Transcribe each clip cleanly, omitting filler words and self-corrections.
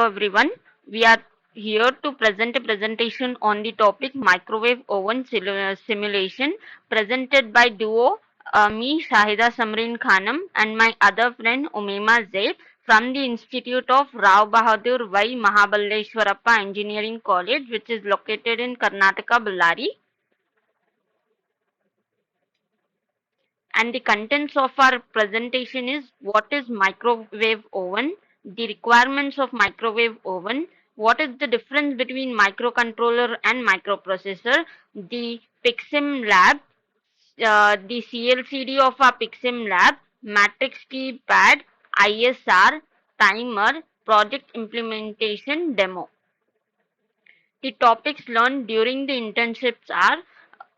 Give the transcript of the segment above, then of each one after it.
Hello everyone. We are here to present a presentation on the topic microwave oven simulation presented by duo me Shahida Samreen Khanam and my other friend Umima Zaid from the Institute of Rao Bahadur Y Mahaballeshwarappa Engineering College, which is located in Karnataka, Ballari. And the contents of our presentation is what is microwave oven, the requirements of microwave oven, what is the difference between microcontroller and microprocessor, the PICSimLab, the CLCD of our PICSimLab, matrix keypad, ISR, timer, project implementation demo. The topics learned during the internships are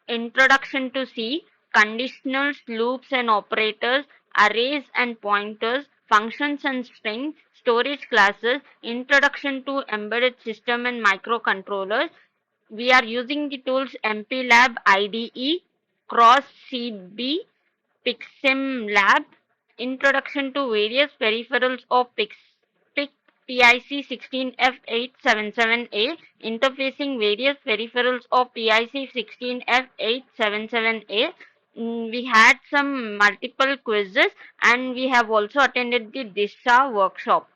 Introduction to C, conditionals, loops and operators, arrays and pointers, functions and strings, storage classes, introduction to embedded system and microcontrollers. We are using the tools MPLAB IDE, Cross CB, PICSimLab, introduction to various peripherals of PIC16F877A, interfacing various peripherals of PIC16F877A. We had some multiple quizzes and we have also attended the DISA workshop.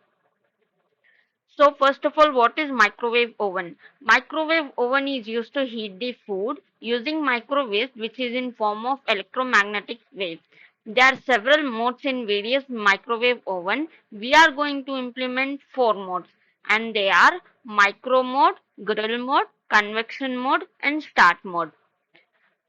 So first of all, what is microwave oven? Microwave oven is used to heat the food using microwaves, which is in form of electromagnetic waves. There are several modes in various microwave oven. We are going to implement 4 modes and they are micro mode, grill mode, convection mode and start mode.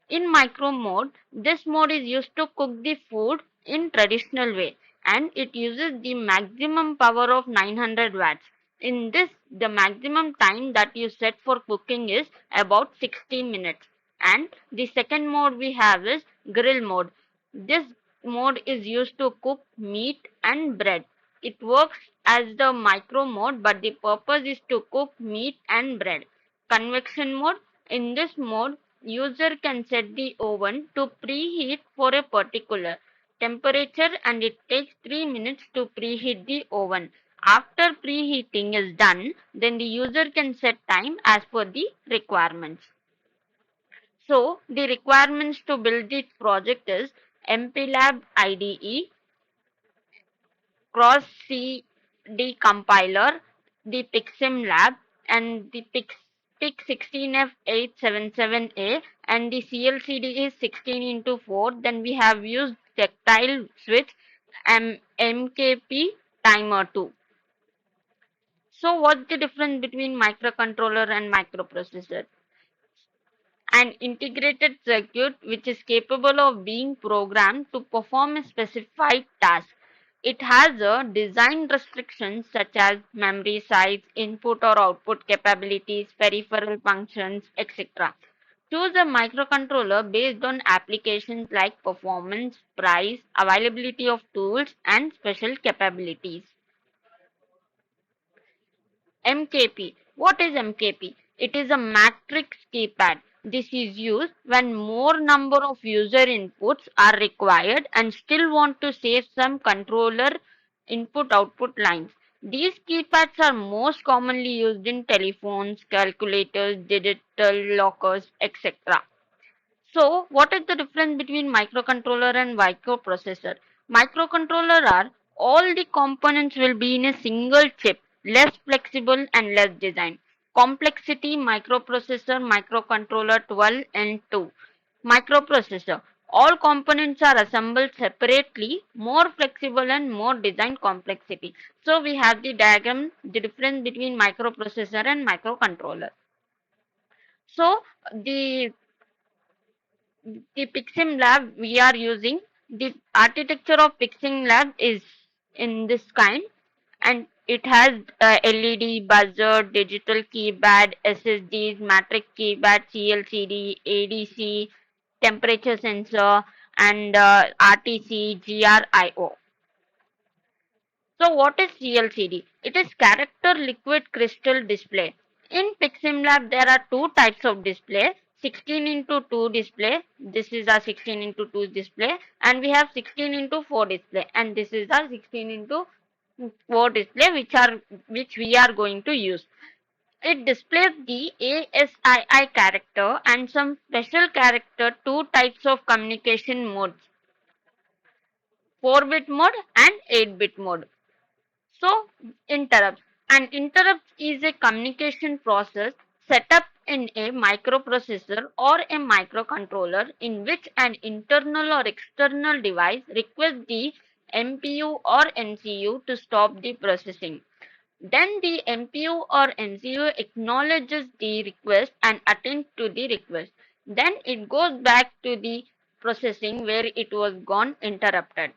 In micro mode, this mode is used to cook the food in traditional way and it uses the maximum power of 900 watts. In this, the maximum time that you set for cooking is about 60 minutes. And the second mode we have is grill mode. This mode is used to cook meat and bread. It works as the micro mode, but the purpose is to cook meat and bread. Convection mode. In this mode, user can set the oven to preheat for a particular temperature and it takes 3 minutes to preheat the oven. After preheating is done, then the user can set time as per the requirements. So, the requirements to build this project is MPLAB IDE, Cross CD compiler, the PICSimLab, and the PIC16F877A, and the CLCD is 16 into 4. Then we have used tactile switch and MKP timer 2. So what's the difference between microcontroller and microprocessor? An integrated circuit which is capable of being programmed to perform a specified task. It has a design restrictions such as memory size, input or output capabilities, peripheral functions, etc. Choose a microcontroller based on applications like performance, price, availability of tools, and special capabilities. MKP. What is MKP? It is a matrix keypad. This is used when more number of user inputs are required and still want to save some controller input-output lines. These keypads are most commonly used in telephones, calculators, digital lockers, etc. So, what is the difference between microcontroller and microprocessor? Microcontroller are all the components will be in a single chip, less flexible and less designed. Complexity microprocessor, microcontroller 12 and 2. Microprocessor. All components are assembled separately, more flexible and more design complexity. So we have the diagram, the difference between microprocessor and microcontroller. So the PICSimLab we are using, the architecture of PICSimLab is in this kind and it has LED, buzzer, digital keypad, SSDs, matrix keypad, CLCD, ADC, temperature sensor and RTC, GRIO. So what is CLCD? It is character liquid crystal display. In PICSimLab there are two types of display. 16 into 2 display. This is our 16 into 2 display and we have 16 into 4 display and this is our 16 into 4 display which we are going to use. It displays the ASII character and some special character, two types of communication modes, 4-bit mode and 8-bit mode. So, interrupts. An interrupt is a communication process set up in a microprocessor or a microcontroller in which an internal or external device requests the MPU or MCU to stop the processing. Then the MPU or MCU acknowledges the request and attends to the request. Then it goes back to the processing where it was gone interrupted.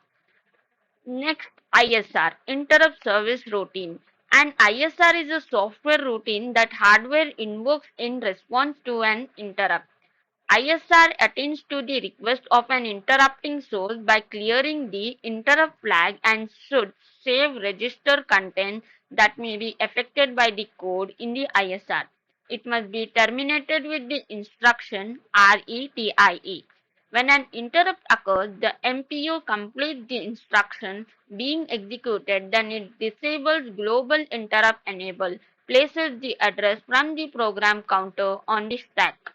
Next, ISR, Interrupt Service Routine. An ISR is a software routine that hardware invokes in response to an interrupt. ISR attends to the request of an interrupting source by clearing the interrupt flag and should save register content that may be affected by the code in the ISR. It must be terminated with the instruction RETIE. When an interrupt occurs, the MPU completes the instruction being executed, then it disables global interrupt enable, places the address from the program counter on the stack.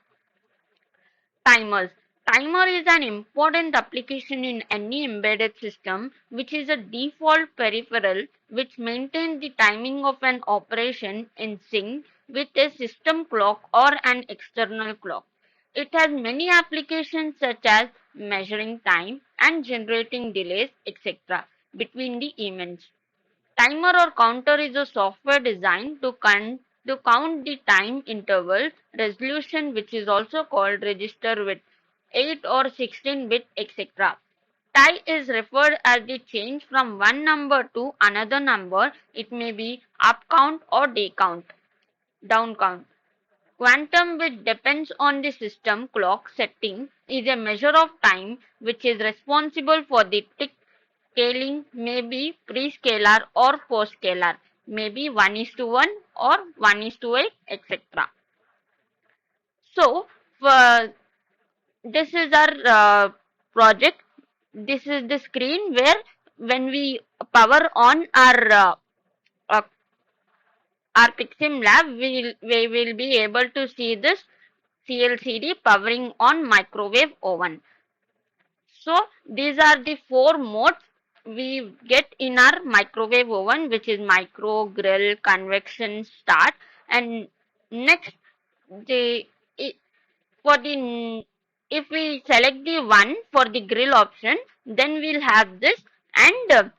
Timers. Timer is an important application in any embedded system, which is a default peripheral which maintains the timing of an operation in sync with a system clock or an external clock. It has many applications such as measuring time and generating delays, etc. between the events. Timer or counter is a software designed to count the time interval resolution, which is also called register with 8 or 16 bit, etc. Tie is referred as the change from one number to another number. It may be up count or down count. Quantum, which depends on the system clock setting, is a measure of time which is responsible for the tick scaling, may be pre-scalar or post-scalar, may be 1:1 or 1:8, etc. So, for this is our project. This is the screen where when we power on uh, our PICSimLab, we will be able to see this CLCD powering on microwave oven. So these are the four modes we get in our microwave oven, which is micro, grill, convection, start, and next the for the if we select the one for the grill option, then we'll have this, and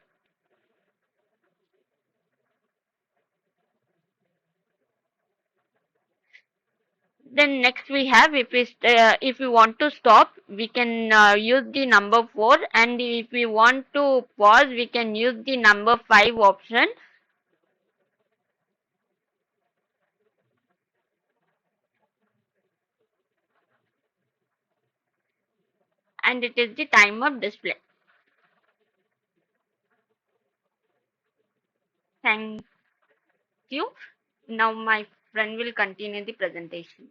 then next we have, if we want to stop, we can use the number 4, and if we want to pause, we can use the number 5 option, and it is the timer display. Thank you. Now my friend will continue the presentation.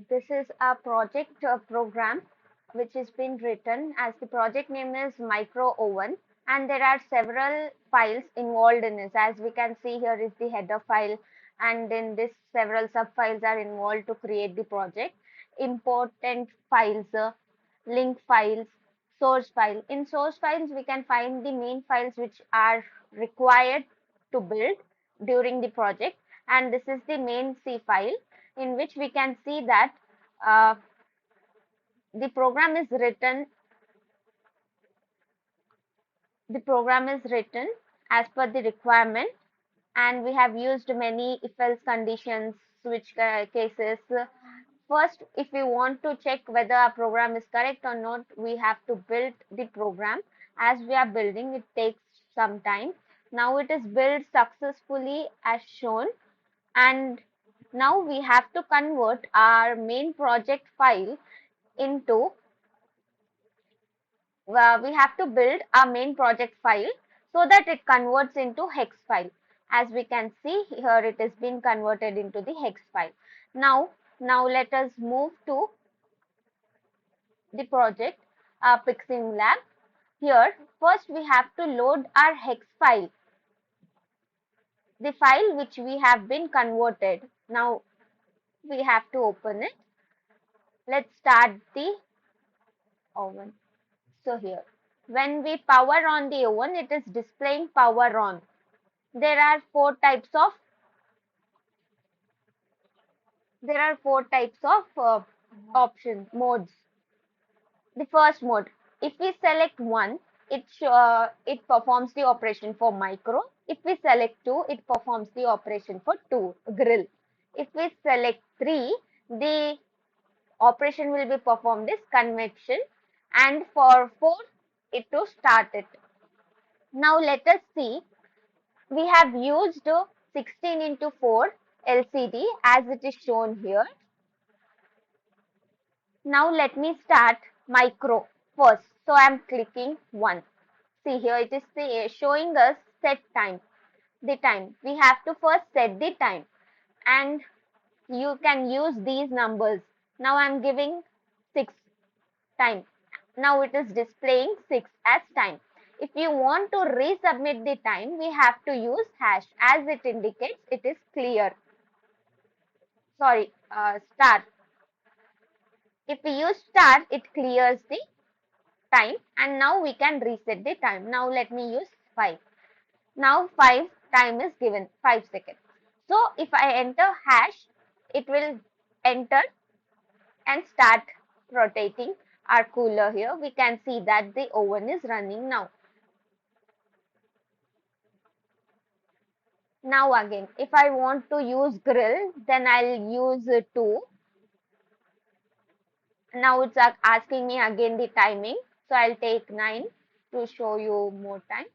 This is a project program which has been written as the project name is Micro Oven, and there are several files involved in this. As we can see, here is the header file, and in this several sub files are involved to create the project. Important files, link files, source file. In source files, we can find the main files which are required to build during the project, and this is the main C file, in which we can see that uh, the program is written the program is written as per the requirement, and we have used many if else conditions, switch cases. First, if we want to check whether our program is correct or not, we have to build the program. As we are building, it takes some time. Now it is built successfully as shown, and now we have to convert our main project file into we have to build our main project file so that it converts into hex file. As we can see here, it has been converted into the hex file. Now let us move to the project PICSimLab. Here, first we have to load our hex file, the file which we have been converted. Now we have to open it. Let's start the oven. So here, when we power on the oven, it is displaying power on. There are four types of options modes. The first mode, if we select one, it performs the operation for micro. If we select two, it performs the operation for two grill. If we select three, the operation will be performed as convection, and for four, it to start it. Now let us see. We have used 16 into 4 LCD as it is shown here. Now let me start micro first. So I am clicking 1. See here, it is showing us set time. The time. We have to first set the time, and you can use these numbers. Now I am giving 6 time. Now it is displaying 6 as time. If you want to resubmit the time, we have to use hash, as it indicates it is clear. Sorry, start. If we use start, it clears the time, and now we can reset the time. Now let me use 5. Now 5 time is given 5 seconds. So if I enter hash, it will enter and start rotating our cooler. Here we can see that the oven is running now. Now again, if I want to use grill, then I'll use 2. Now it's asking me again the timing, so I'll take 9 to show you more time.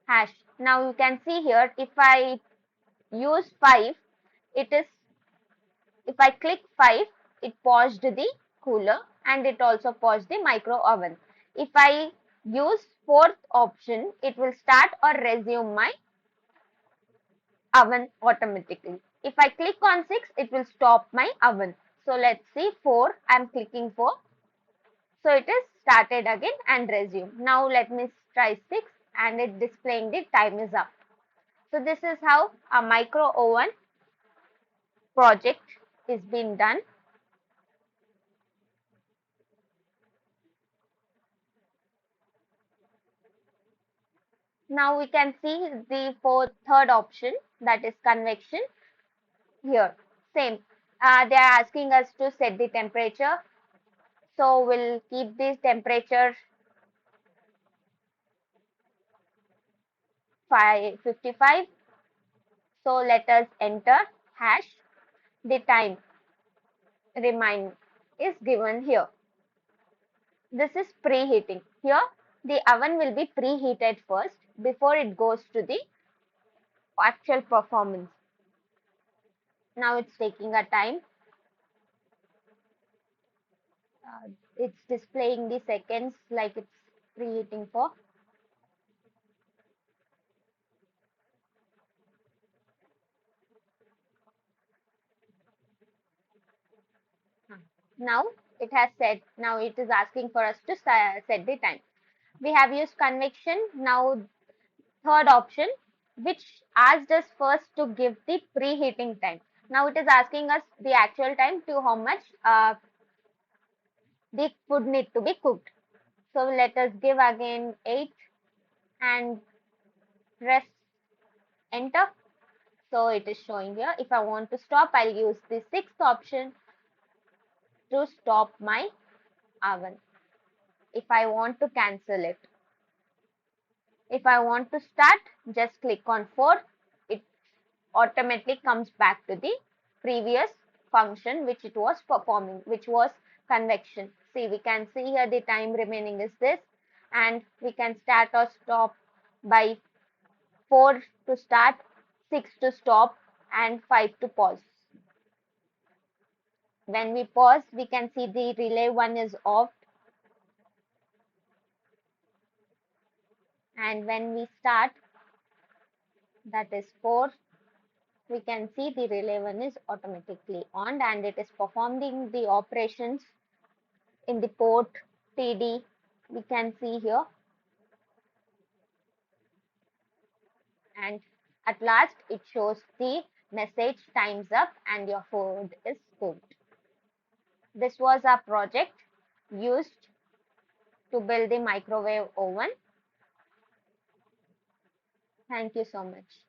Hash. Now you can see here, if I use 5, it is, if I click 5, it paused the cooler, and it also paused the micro oven. If I use fourth option, it will start or resume my oven automatically. If I click on 6, it will stop my oven. So let's see 4, I'm clicking 4. So it is started again and resume. Now let me try 6, and it displaying the time is up. So this is how a micro oven project is being done. Now we can see the third option, that is convection. Here same, they are asking us to set the temperature, so we'll keep this temperature 55. So let us enter hash. The time remain is given here. This is preheating. Here the oven will be preheated first before it goes to the actual performance. Now it's taking a time. It's displaying the seconds like it's preheating for. Now it has set. Now it is asking for us to set the time. We have used convection. Now third option, which asked us first to give the preheating time. Now it is asking us the actual time to how much the food need to be cooked. So let us give again 8 and press enter. So it is showing here. If I want to stop, I'll use the sixth option to stop my oven. If I want to cancel it. If I want to start, just click on 4. It automatically comes back to the previous function which it was performing, which was convection. See, we can see here the time remaining is this, and we can start or stop by 4 to start, 6 to stop, and 5 to pause. When we pause, we can see the relay 1 is off, and when we start, that is 4, we can see the relay 1 is automatically on and it is performing the operations in the port TD. We can see here, and at last it shows the message time's up and your food is cooked. This was our project used to build the microwave oven. Thank you so much.